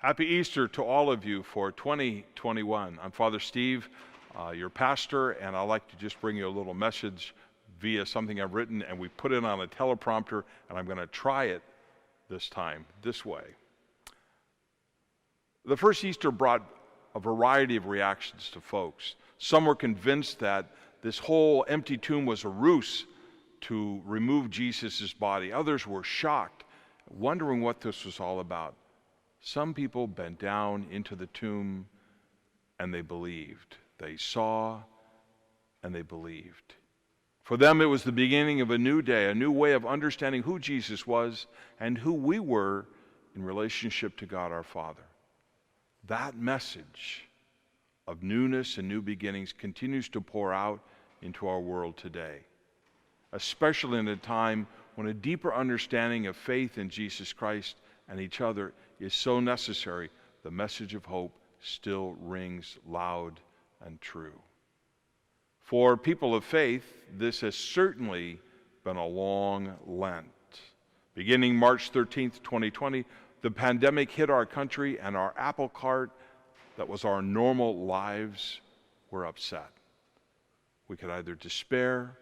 Happy Easter to all of you for 2021. I'm Father Steve, your pastor, and I'd like to just bring you a little message via something I've written, and we put it on a teleprompter, and I'm going to try it this time, this way. The first Easter brought a variety of reactions to folks. Some were convinced that this whole empty tomb was a ruse to remove Jesus' body. Others were shocked, wondering what this was all about. Some people bent down into the tomb and they believed. They saw and they believed. For them, it was the beginning of a new day, a new way of understanding who Jesus was and who we were in relationship to God our Father. That message of newness and new beginnings continues to pour out into our world today, especially in a time when a deeper understanding of faith in Jesus Christ and each other is so necessary. The message of hope still rings loud and true. For people of faith, this has certainly been a long Lent. Beginning March 13th, 2020, the pandemic hit our country, and our apple cart that was our normal lives were upset. We could either despair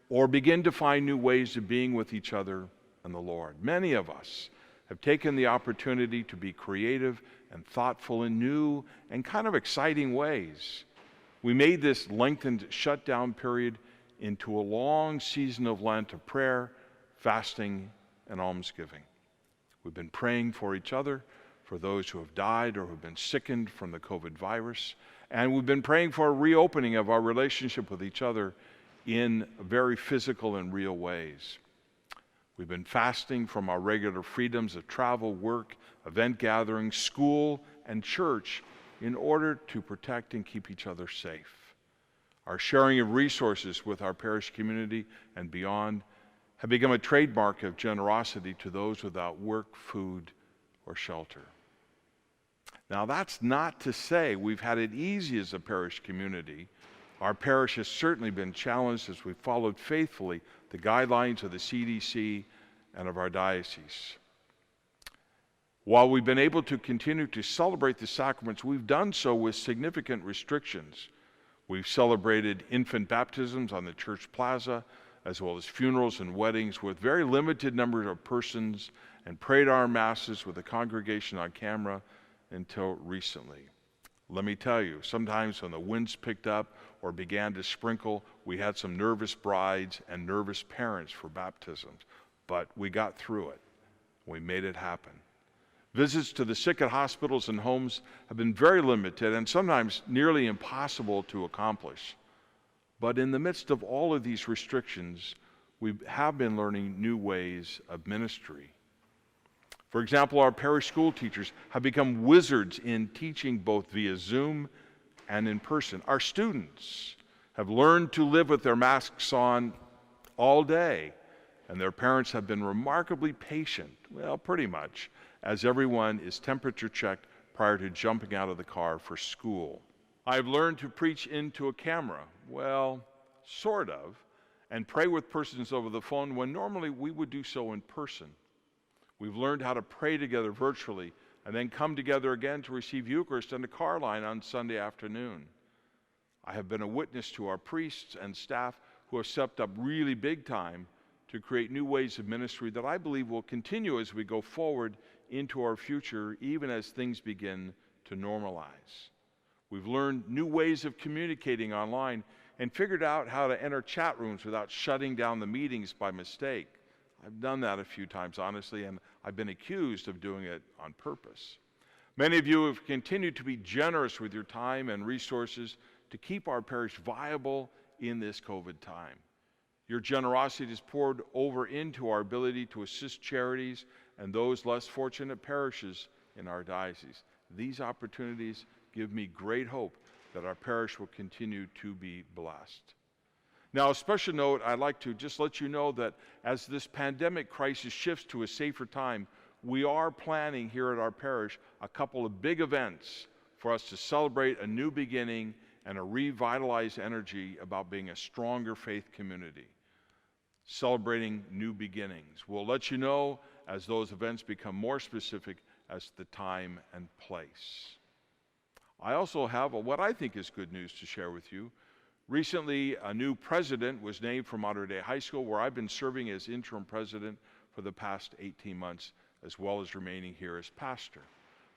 or begin to find new ways of being with each other and the Lord. Many of us have taken the opportunity to be creative and thoughtful in new and kind of exciting ways. We made this lengthened shutdown period into a long season of Lent of prayer, fasting, and almsgiving. We've been praying for each other, for those who have died or who have been sickened from the COVID virus, and we've been praying for a reopening of our relationship with each other in very physical and real ways. We've been fasting from our regular freedoms of travel, work, event gatherings, school, and church in order to protect and keep each other safe. Our sharing of resources with our parish community and beyond have become a trademark of generosity to those without work, food, or shelter. Now, that's not to say we've had it easy as a parish community. Our parish has certainly been challenged as we've followed faithfully the guidelines of the CDC and of our diocese. While we've been able to continue to celebrate the sacraments, we've done so with significant restrictions. We've celebrated infant baptisms on the church plaza, as well as funerals and weddings with very limited numbers of persons, and prayed our masses with the congregation on camera until recently. Let me tell you, sometimes when the winds picked up or began to sprinkle, we had some nervous brides and nervous parents for baptisms, but we got through it. We made it happen. Visits to the sick at hospitals and homes have been very limited and sometimes nearly impossible to accomplish. But in the midst of all of these restrictions, we have been learning new ways of ministry. For example, our parish school teachers have become wizards in teaching both via Zoom and in person. Our students have learned to live with their masks on all day, and their parents have been remarkably patient, well, pretty much, as everyone is temperature checked prior to jumping out of the car for school. I've learned to preach into a camera, well, sort of, and pray with persons over the phone when normally we would do so in person. We've learned how to pray together virtually and then come together again to receive Eucharist in the car line on Sunday afternoon. I have been a witness to our priests and staff who have stepped up really big time to create new ways of ministry that I believe will continue as we go forward into our future, even as things begin to normalize. We've learned new ways of communicating online and figured out how to enter chat rooms without shutting down the meetings by mistake. I've done that a few times, honestly, and I've been accused of doing it on purpose. Many of you have continued to be generous with your time and resources to keep our parish viable in this COVID time. Your generosity has poured over into our ability to assist charities and those less fortunate parishes in our diocese. These opportunities give me great hope that our parish will continue to be blessed. Now, a special note, I'd like to just let you know that as this pandemic crisis shifts to a safer time, we are planning here at our parish a couple of big events for us to celebrate a new beginning and a revitalized energy about being a stronger faith community. Celebrating new beginnings. We'll let you know as those events become more specific as the time and place. I also have what I think is good news to share with you. Recently, a new president was named for Mater Dei High School, where I've been serving as interim president for the past 18 months, as well as remaining here as pastor.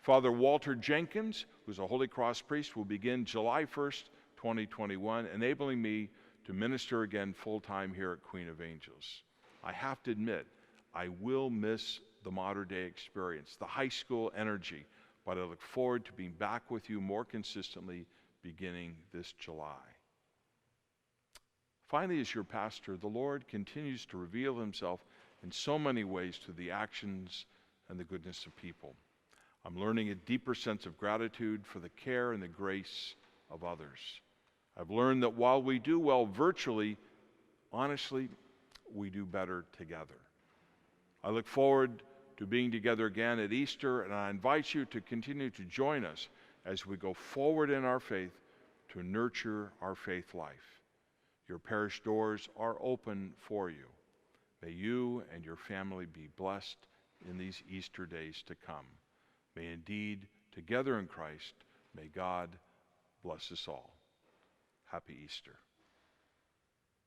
Father Walter Jenkins, who's a Holy Cross priest, will begin July 1st, 2021, enabling me to minister again full-time here at Queen of Angels. I have to admit, I will miss the Mater Dei experience, the high school energy, but I look forward to being back with you more consistently beginning this July. Finally, as your pastor, the Lord continues to reveal himself in so many ways through the actions and the goodness of people. I'm learning a deeper sense of gratitude for the care and the grace of others. I've learned that while we do well virtually, honestly, we do better together. I look forward to being together again at Easter, and I invite you to continue to join us as we go forward in our faith to nurture our faith life. Your parish doors are open for you. May you and your family be blessed in these Easter days to come. May indeed, together in Christ, may God bless us all. Happy Easter.